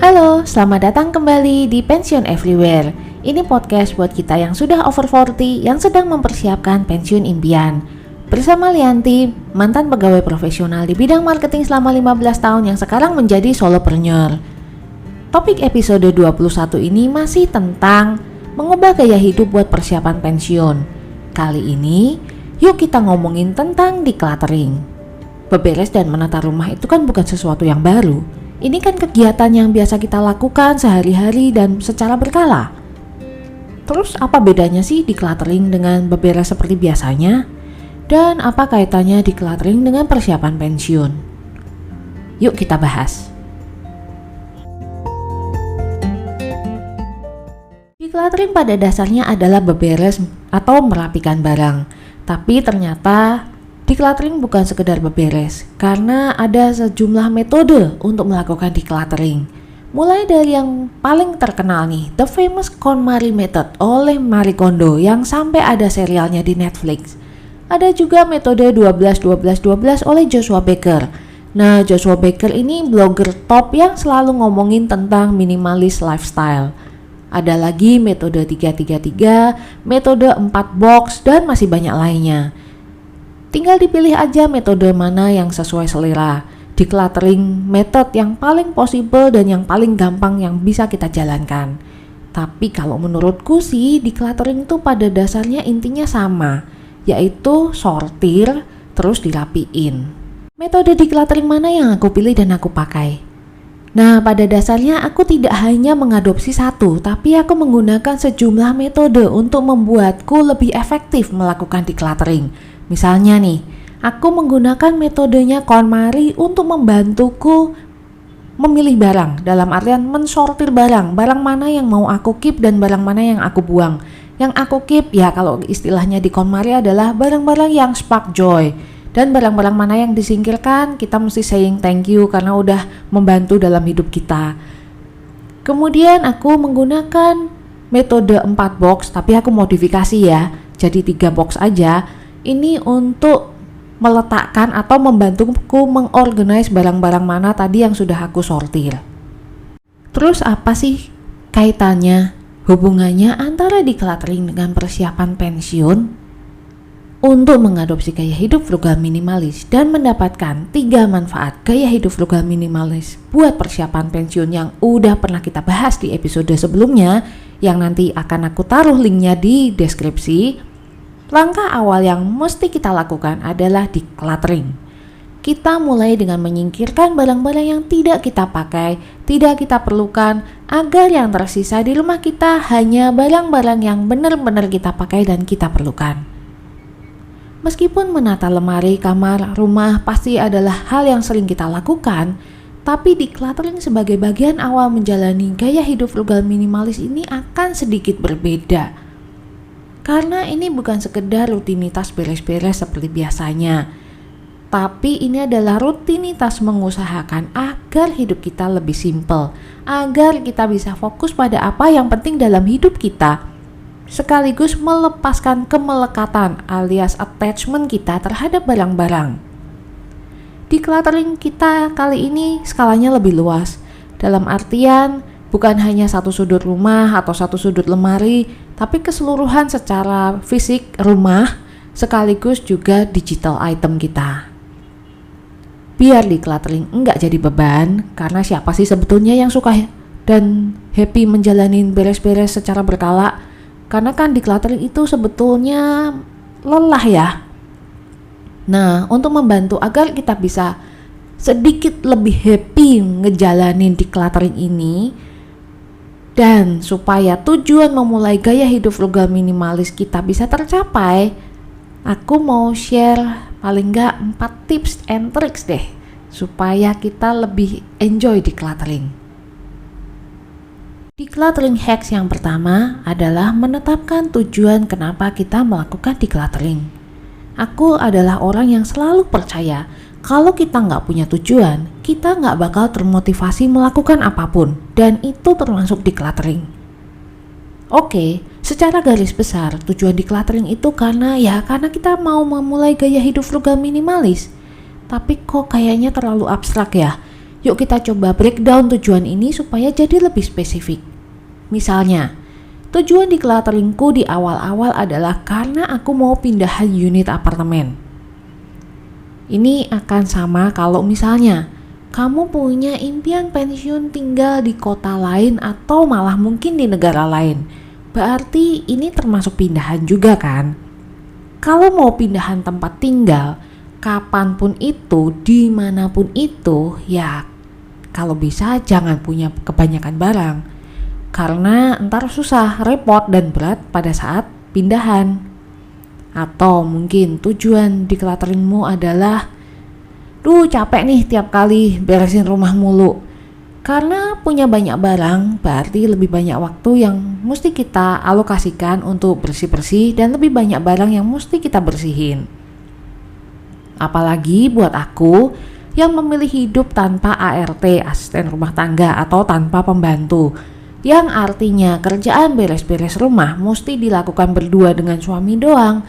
Halo, selamat datang kembali di Pensiun Everywhere. Ini podcast buat kita yang sudah over 40 yang sedang mempersiapkan pensiun impian. Bersama Lianti, mantan pegawai profesional di bidang marketing selama 15 tahun yang sekarang menjadi solopreneur. Topik episode 21 ini masih tentang mengubah gaya hidup buat persiapan pensiun. Kali ini, yuk kita ngomongin tentang decluttering. Beberes dan menata rumah itu kan bukan sesuatu yang baru. Ini kan kegiatan yang biasa kita lakukan sehari-hari dan secara berkala. Terus apa bedanya sih decluttering dengan beberes seperti biasanya? Dan apa kaitannya decluttering dengan persiapan pensiun? Yuk kita bahas. Decluttering pada dasarnya adalah beberes atau merapikan barang. Tapi ternyata decluttering bukan sekedar beberes, karena ada sejumlah metode untuk melakukan decluttering. Mulai dari yang paling terkenal nih, The Famous KonMari Method oleh Marie Kondo yang sampai ada serialnya di Netflix. Ada juga metode 12-12-12 oleh Joshua Becker. Nah, Joshua Becker ini blogger top yang selalu ngomongin tentang minimalis lifestyle. Ada lagi metode 3-3-3, metode 4 box, dan masih banyak lainnya. Tinggal dipilih aja metode mana yang sesuai selera. Decluttering method yang paling possible dan yang paling gampang yang bisa kita jalankan. Tapi kalau menurutku sih, decluttering itu pada dasarnya intinya sama, yaitu sortir terus dirapiin. Metode decluttering mana yang aku pilih dan aku pakai? Nah, pada dasarnya aku tidak hanya mengadopsi satu, tapi aku menggunakan sejumlah metode untuk membuatku lebih efektif melakukan decluttering. Misalnya nih, aku menggunakan metodenya KonMari untuk membantuku memilih barang, dalam artian mensortir barang mana yang mau aku keep dan barang mana yang aku buang. Yang aku keep ya kalau istilahnya di KonMari adalah barang-barang yang spark joy, dan barang-barang mana yang disingkirkan kita mesti saying thank you karena udah membantu dalam hidup kita. Kemudian aku menggunakan metode 4 box, tapi aku modifikasi ya, jadi 3 box aja. Ini untuk meletakkan atau membantuku mengorganize barang-barang mana tadi yang sudah aku sortir. Terus apa sih kaitannya, hubungannya antara decluttering dengan persiapan pensiun? Untuk mengadopsi gaya hidup frugal minimalis dan mendapatkan 3 manfaat gaya hidup frugal minimalis buat persiapan pensiun yang udah pernah kita bahas di episode sebelumnya, yang nanti akan aku taruh linknya di deskripsi. Langkah awal yang mesti kita lakukan adalah decluttering. Kita mulai dengan menyingkirkan barang-barang yang tidak kita pakai, tidak kita perlukan, agar yang tersisa di rumah kita hanya barang-barang yang benar-benar kita pakai dan kita perlukan. Meskipun menata lemari, kamar, rumah pasti adalah hal yang sering kita lakukan, tapi decluttering sebagai bagian awal menjalani gaya hidup frugal minimalis ini akan sedikit berbeda. Karena ini bukan sekedar rutinitas beres-beres seperti biasanya, tapi ini adalah rutinitas mengusahakan agar hidup kita lebih simpel, agar kita bisa fokus pada apa yang penting dalam hidup kita, sekaligus melepaskan kemelekatan alias attachment kita terhadap barang-barang. Decluttering kita kali ini skalanya lebih luas, dalam artian bukan hanya satu sudut rumah atau satu sudut lemari, tapi keseluruhan secara fisik rumah sekaligus juga digital item kita. Biar decluttering enggak jadi beban, karena siapa sih sebetulnya yang suka dan happy menjalani beres-beres secara berkala? Karena kan decluttering itu sebetulnya lelah ya. Nah, untuk membantu agar kita bisa sedikit lebih happy ngejalanin decluttering ini, dan supaya tujuan memulai gaya hidup frugal minimalis kita bisa tercapai, aku mau share paling nggak 4 tips and tricks deh, supaya kita lebih enjoy decluttering. Decluttering hacks yang pertama adalah menetapkan tujuan kenapa kita melakukan decluttering. Aku adalah orang yang selalu percaya kalau kita nggak punya tujuan, kita nggak bakal termotivasi melakukan apapun, dan itu termasuk decluttering. Oke, secara garis besar tujuan decluttering itu karena kita mau memulai gaya hidup frugal minimalis. Tapi kok kayaknya terlalu abstrak ya. Yuk kita coba breakdown tujuan ini supaya jadi lebih spesifik. Misalnya, tujuan declutteringku di awal-awal adalah karena aku mau pindahan unit apartemen. Ini akan sama kalau misalnya kamu punya impian pensiun tinggal di kota lain atau malah mungkin di negara lain. Berarti ini termasuk pindahan juga kan? Kalau mau pindahan tempat tinggal, kapanpun itu, dimanapun itu, ya kalau bisa jangan punya kebanyakan barang. Karena ntar susah, repot, dan berat pada saat pindahan. Atau mungkin tujuan declutteringmu adalah, capek nih tiap kali beresin rumah mulu. Karena punya banyak barang, berarti lebih banyak waktu yang mesti kita alokasikan untuk bersih-bersih dan lebih banyak barang yang mesti kita bersihin. Apalagi buat aku yang memilih hidup tanpa ART, asisten rumah tangga, atau tanpa pembantu, yang artinya kerjaan beres-beres rumah mesti dilakukan berdua dengan suami doang.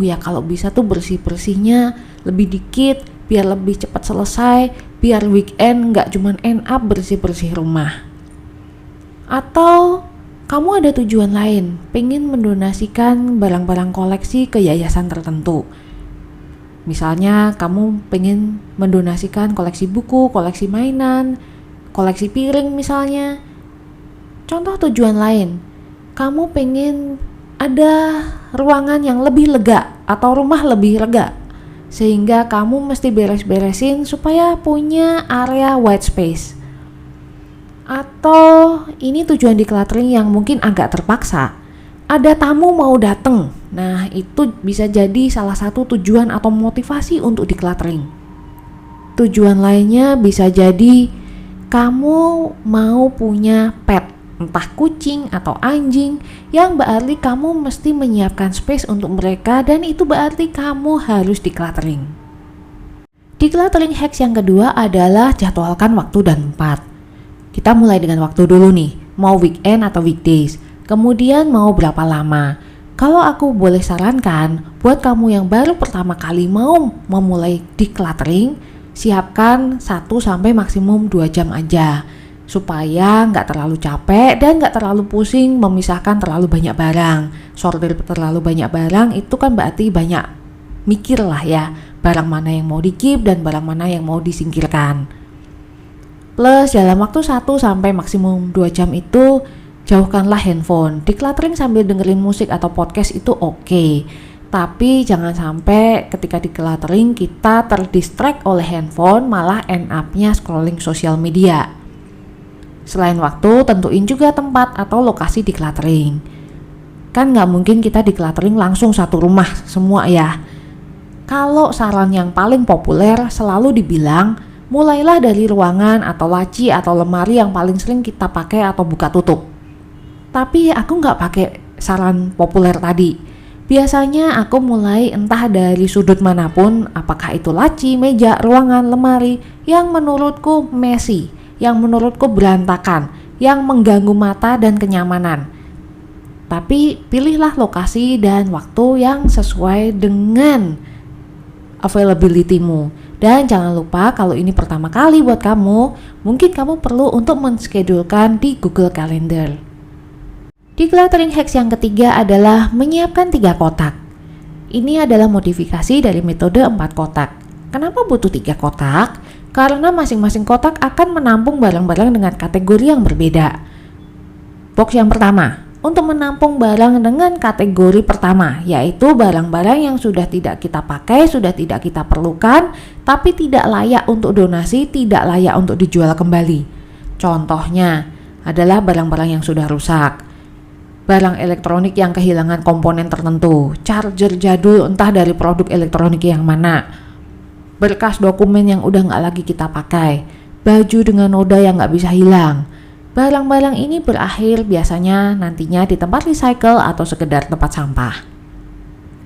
Ya kalau bisa tuh bersih-bersihnya lebih dikit, biar lebih cepat selesai, biar weekend nggak cuman end up bersih-bersih rumah. Atau kamu ada tujuan lain, pengen mendonasikan barang-barang koleksi ke yayasan tertentu. Misalnya kamu pengen mendonasikan koleksi buku, koleksi mainan, koleksi piring misalnya. Contoh tujuan lain, kamu pengen ada ruangan yang lebih lega atau rumah lebih lega, sehingga kamu mesti beres-beresin supaya punya area white space. Atau ini tujuan decluttering yang mungkin agak terpaksa, ada tamu mau datang. Nah, itu bisa jadi salah satu tujuan atau motivasi untuk decluttering. Tujuan lainnya bisa jadi kamu mau punya pet, entah kucing atau anjing, yang berarti kamu mesti menyiapkan space untuk mereka, dan itu berarti kamu harus decluttering. Decluttering hacks yang kedua adalah jadwalkan waktu dan tempat. Kita mulai dengan waktu dulu nih, mau weekend atau weekdays. Kemudian mau berapa lama? Kalau aku boleh sarankan, buat kamu yang baru pertama kali mau memulai decluttering, siapkan 1 sampai maksimum 2 jam aja, supaya nggak terlalu capek dan nggak terlalu pusing memisahkan terlalu banyak barang. Sortir terlalu banyak barang itu kan berarti banyak mikir lah ya, barang mana yang mau di-keep dan barang mana yang mau disingkirkan. Plus dalam waktu 1 sampai maksimum 2 jam itu, jauhkanlah handphone. Decluttering sambil dengerin musik atau podcast itu oke. Tapi jangan sampai ketika decluttering kita terdistract oleh handphone, malah end up-nya scrolling sosial media. Selain waktu, tentuin juga tempat atau lokasi decluttering. Kan nggak mungkin kita decluttering langsung satu rumah semua ya. Kalau saran yang paling populer selalu dibilang, mulailah dari ruangan atau laci atau lemari yang paling sering kita pakai atau buka tutup. Tapi aku nggak pakai saran populer tadi. Biasanya aku mulai entah dari sudut manapun, apakah itu laci, meja, ruangan, lemari, yang menurutku messy, yang menurutku berantakan, yang mengganggu mata dan kenyamanan. Tapi pilihlah lokasi dan waktu yang sesuai dengan availability-mu. Dan jangan lupa kalau ini pertama kali buat kamu, mungkin kamu perlu untuk menschedulkan di Google Calendar. Decluttering hacks yang ketiga adalah menyiapkan 3 kotak. Ini adalah modifikasi dari metode 4 kotak. Kenapa butuh 3 kotak? Karena masing-masing kotak akan menampung barang-barang dengan kategori yang berbeda. Box yang pertama, untuk menampung barang dengan kategori pertama, yaitu barang-barang yang sudah tidak kita pakai, sudah tidak kita perlukan, tapi tidak layak untuk donasi, tidak layak untuk dijual kembali. Contohnya adalah barang-barang yang sudah rusak, barang elektronik yang kehilangan komponen tertentu, charger jadul entah dari produk elektronik yang mana, berkas dokumen yang udah nggak lagi kita pakai, baju dengan noda yang nggak bisa hilang. Barang-barang ini berakhir biasanya nantinya di tempat recycle atau sekedar tempat sampah.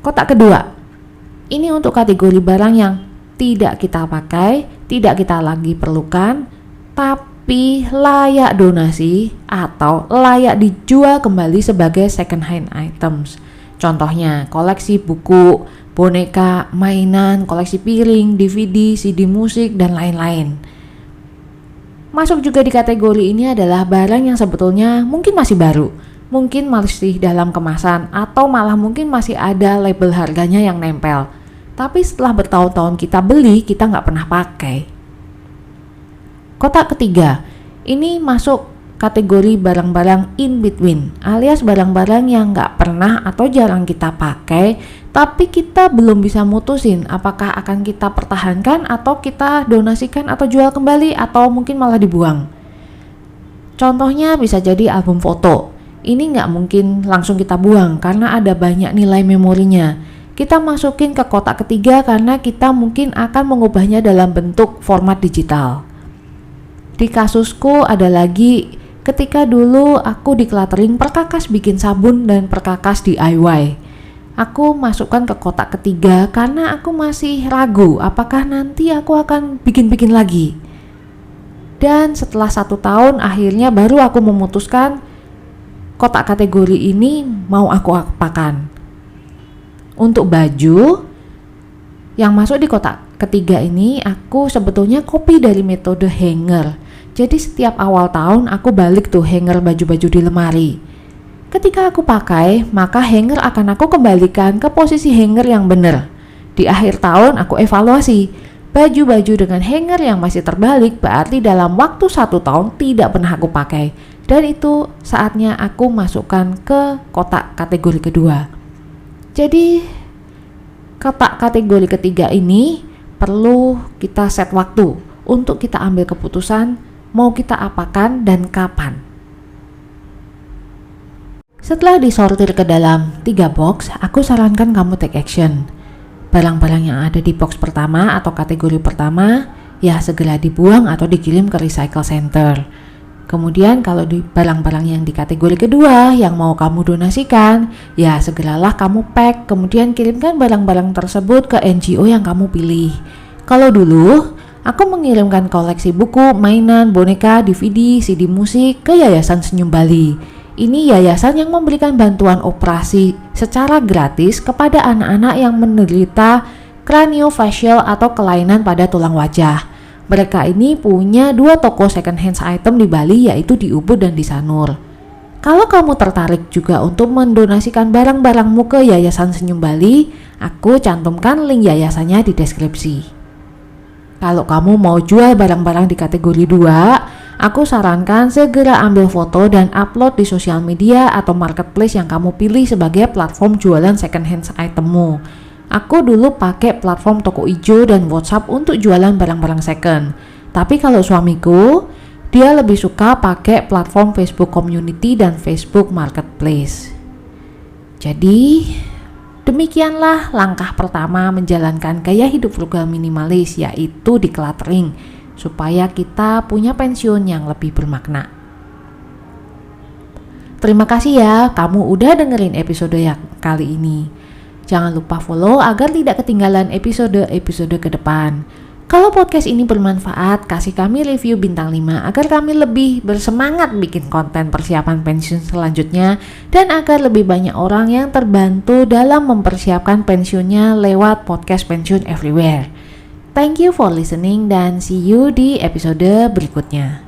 Kotak kedua, ini untuk kategori barang yang tidak kita pakai, tidak kita lagi perlukan, tapi layak donasi atau layak dijual kembali sebagai second hand items. Contohnya koleksi buku, boneka, mainan, koleksi piring, DVD, CD musik, dan lain-lain. Masuk juga di kategori ini adalah barang yang sebetulnya mungkin masih baru, mungkin masih dalam kemasan, atau malah mungkin masih ada label harganya yang nempel. Tapi setelah bertahun-tahun kita beli, kita nggak pernah pakai. Kotak ketiga, ini masuk kategori barang-barang in between, alias barang-barang yang nggak pernah atau jarang kita pakai, tapi kita belum bisa mutusin apakah akan kita pertahankan atau kita donasikan atau jual kembali atau mungkin malah dibuang. Contohnya bisa jadi album foto. Ini nggak mungkin langsung kita buang karena ada banyak nilai memorinya. Kita masukin ke kotak ketiga karena kita mungkin akan mengubahnya dalam bentuk format digital. Di kasusku ada lagi ketika dulu aku di catering perkakas bikin sabun dan perkakas DIY. Aku masukkan ke kotak ketiga karena aku masih ragu apakah nanti aku akan bikin-bikin lagi. Dan setelah 1 tahun akhirnya baru aku memutuskan kotak kategori ini mau aku apakan. Untuk baju yang masuk di kotak ketiga ini aku sebetulnya copy dari metode hanger. Jadi setiap awal tahun aku balik tuh hanger baju-baju di lemari. Ketika aku pakai, maka hanger akan aku kembalikan ke posisi hanger yang benar. Di akhir tahun aku evaluasi. Baju-baju dengan hanger yang masih terbalik berarti dalam waktu 1 tahun tidak pernah aku pakai. Dan itu saatnya aku masukkan ke kotak kategori kedua. Jadi kotak kategori ketiga ini perlu kita set waktu untuk kita ambil keputusan mau kita apakan dan kapan. Setelah disortir ke dalam 3 box, aku sarankan kamu take action. Barang-barang yang ada di box pertama atau kategori pertama ya segera dibuang atau dikirim ke recycle center. Kemudian kalau di barang-barang yang di kategori kedua yang mau kamu donasikan, ya segeralah kamu pack, kemudian kirimkan barang-barang tersebut ke NGO yang kamu pilih. Kalau dulu, aku mengirimkan koleksi buku, mainan, boneka, DVD, CD musik ke Yayasan Senyum Bali. Ini yayasan yang memberikan bantuan operasi secara gratis kepada anak-anak yang menderita craniofacial atau kelainan pada tulang wajah. Mereka ini punya 2 toko second hand item di Bali, yaitu di Ubud dan di Sanur. Kalau kamu tertarik juga untuk mendonasikan barang-barangmu ke Yayasan Senyum Bali, aku cantumkan link yayasannya di deskripsi. Kalau kamu mau jual barang-barang di kategori 2, aku sarankan segera ambil foto dan upload di sosial media atau marketplace yang kamu pilih sebagai platform jualan second hand itemmu. Aku dulu pakai platform Toko Ijo dan WhatsApp untuk jualan barang-barang second. Tapi kalau suamiku, dia lebih suka pakai platform Facebook Community dan Facebook Marketplace. Jadi, demikianlah langkah pertama menjalankan gaya hidup frugal minimalis, yaitu decluttering, supaya kita punya pensiun yang lebih bermakna. Terima kasih ya, kamu udah dengerin episode yang kali ini. Jangan lupa follow agar tidak ketinggalan episode-episode ke depan. Kalau podcast ini bermanfaat, kasih kami review bintang 5 agar kami lebih bersemangat bikin konten persiapan pensiun selanjutnya dan agar lebih banyak orang yang terbantu dalam mempersiapkan pensiunnya lewat podcast Pensiun Everywhere. Thank you for listening dan see you di episode berikutnya.